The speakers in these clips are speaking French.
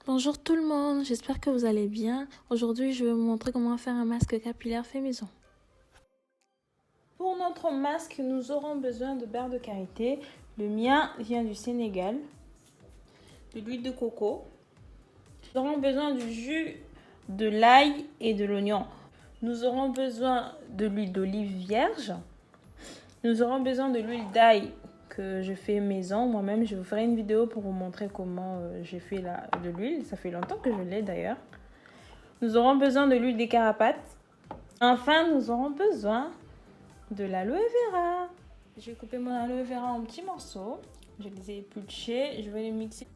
Bonjour tout le monde, j'espère que vous allez bien. Aujourd'hui, je vais vous montrer comment faire un masque capillaire fait maison. Pour notre masque, nous aurons besoin de beurre de karité. Le mien vient du Sénégal. De l'huile de coco. Nous aurons besoin du jus de l'ail et de l'oignon. Nous aurons besoin de l'huile d'olive vierge. Nous aurons besoin de l'huile d'ail que je fais maison. Moi-même, je vous ferai une vidéo pour vous montrer comment j'ai fait de l'huile. Ça fait longtemps que je l'ai d'ailleurs. Nous aurons besoin de l'huile des carapates. Enfin, nous aurons besoin de l'aloe vera. Je vais couper mon aloe vera en petits morceaux. Je les ai épluchés. Je vais les mixer.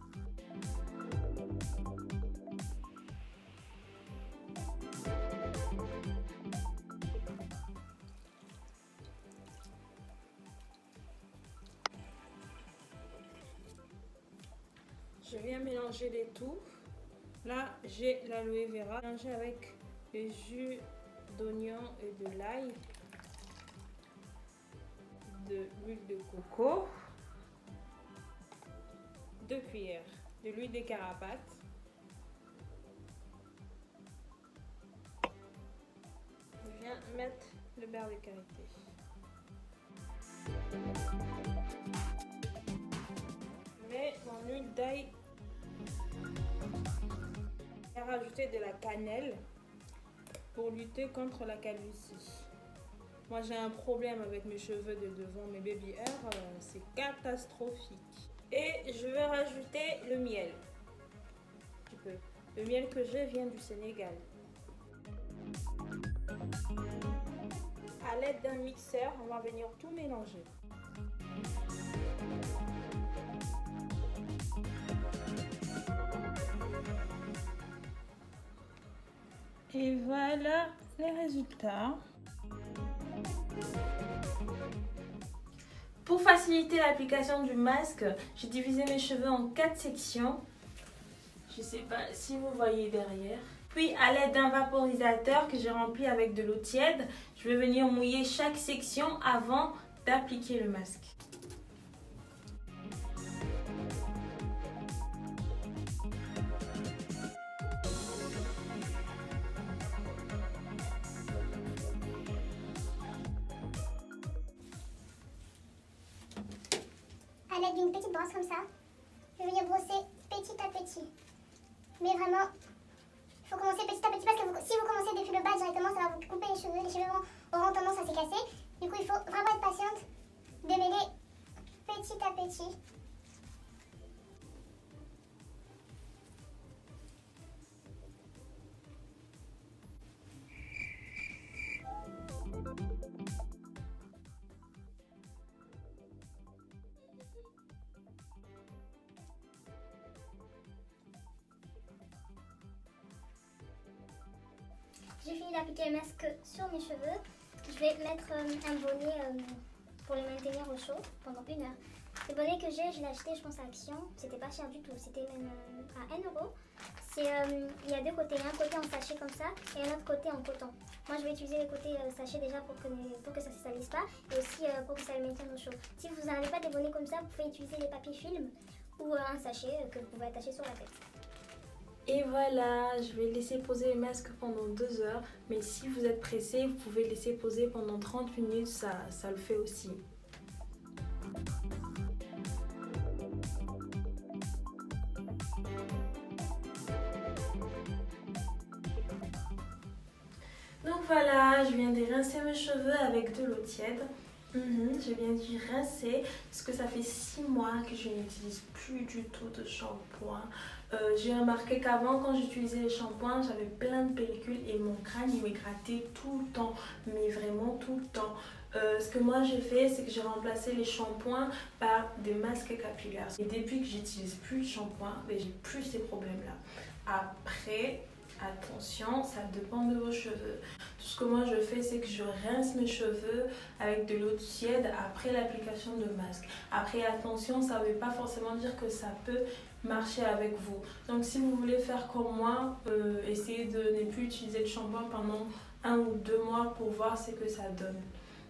Je viens mélanger les tout. Là, j'ai l'aloe vera mélangé avec le jus d'oignon et de l'ail, de l'huile de coco, 2 cuillères de l'huile des carapates, je viens mettre le beurre de karité. Je mets mon huile d'ail. Je vais rajouter de la cannelle pour lutter contre la calvitie. Moi j'ai un problème avec mes cheveux de devant, mes baby hair, c'est catastrophique. Et je vais rajouter le miel. Un petit peu. Le miel que j'ai vient du Sénégal. À l'aide d'un mixeur, on va venir tout mélanger. Et voilà les résultats. Pour faciliter l'application du masque, j'ai divisé mes cheveux en 4 sections. Je ne sais pas si vous voyez derrière. Puis à l'aide d'un vaporisateur que j'ai rempli avec de l'eau tiède, je vais venir mouiller chaque section avant d'appliquer le masque. À l'aide d'une petite brosse comme ça, je vais venir brosser petit à petit. Mais vraiment, il faut commencer petit à petit parce que si vous commencez depuis le bas directement, ça va vous couper les cheveux auront tendance à s'écasser. Du coup, il faut vraiment être patiente, démêler petit à petit. J'ai fini d'appliquer le masque sur mes cheveux. Je vais mettre un bonnet pour les maintenir au chaud pendant 1 heure. Le bonnet que j'ai, je l'ai acheté je pense à Action. C'était pas cher du tout, c'était même à 1 euro. Il y a 2 côtés, un côté en sachet comme ça et un autre côté en coton. Moi je vais utiliser le côté sachet déjà pour que ça ne se salisse pas et aussi pour que ça le maintienne au chaud. Si vous n'avez pas des bonnets comme ça, vous pouvez utiliser les papiers film ou un sachet que vous pouvez attacher sur la tête. Et voilà, je vais laisser poser le masque pendant 2 heures. Mais si vous êtes pressé, vous pouvez laisser poser pendant 30 minutes, ça le fait aussi. Donc voilà, je viens de rincer mes cheveux avec de l'eau tiède. Je viens d'y rincer parce que ça fait 6 mois que je n'utilise plus du tout de shampoing. J'ai remarqué qu'avant, quand j'utilisais les shampoings, j'avais plein de pellicules et mon crâne il me grattait tout le temps, mais vraiment tout le temps. Ce que moi j'ai fait, c'est que j'ai remplacé les shampoings par des masques capillaires. Et depuis que j'utilise plus de shampoing, j'ai plus ces problèmes-là. Après, attention, ça dépend de vos cheveux. Tout ce que moi je fais, c'est que je rince mes cheveux avec de l'eau tiède après l'application de masque. Après, attention, ça ne veut pas forcément dire que ça peut marcher avec vous. Donc si vous voulez faire comme moi, essayez de ne plus utiliser de shampoing pendant 1 ou 2 mois pour voir ce que ça donne.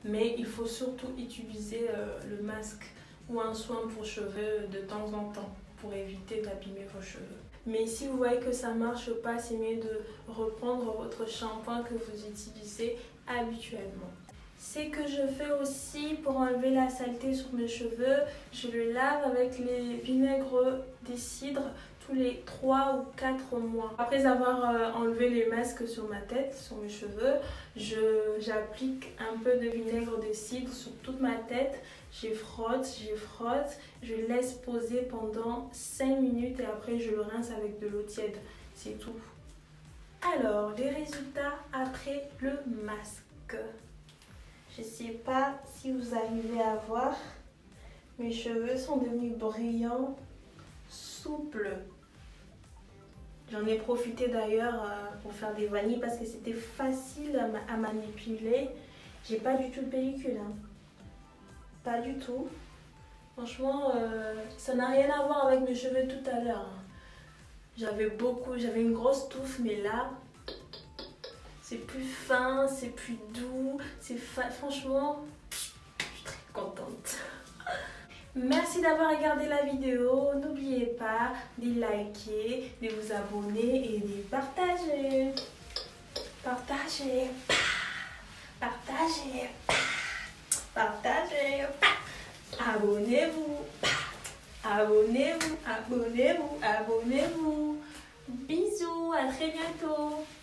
Mais il faut surtout utiliser le masque ou un soin pour cheveux de temps en temps pour éviter d'abîmer vos cheveux. Mais si vous voyez que ça marche pas, c'est mieux de reprendre votre shampoing que vous utilisez habituellement. C'est que je fais aussi pour enlever la saleté sur mes cheveux, je le lave avec les vinaigres des cidres tous les 3 ou 4 mois. Après avoir enlevé les masques sur ma tête, sur mes cheveux, j'applique un peu de vinaigre de cidre sur toute ma tête. Je frotte, je laisse poser pendant 5 minutes et après je le rince avec de l'eau tiède. C'est tout. Alors, les résultats après le masque. Je ne sais pas si vous arrivez à voir, mes cheveux sont devenus brillants, souples. J'en ai profité d'ailleurs pour faire des vanilles parce que c'était facile à manipuler. J'ai pas du tout de pellicule, hein. Pas du tout. Franchement, ça n'a rien à voir avec mes cheveux tout à l'heure. J'avais une grosse touffe, mais là, c'est plus fin, c'est plus doux, franchement, je suis très contente. Merci d'avoir regardé la vidéo. N'oubliez pas de liker, de vous abonner et de partager. Partagez. Partagez. Partagez. Abonnez-vous. Abonnez-vous. Abonnez-vous. Abonnez-vous. Bisous, à très bientôt.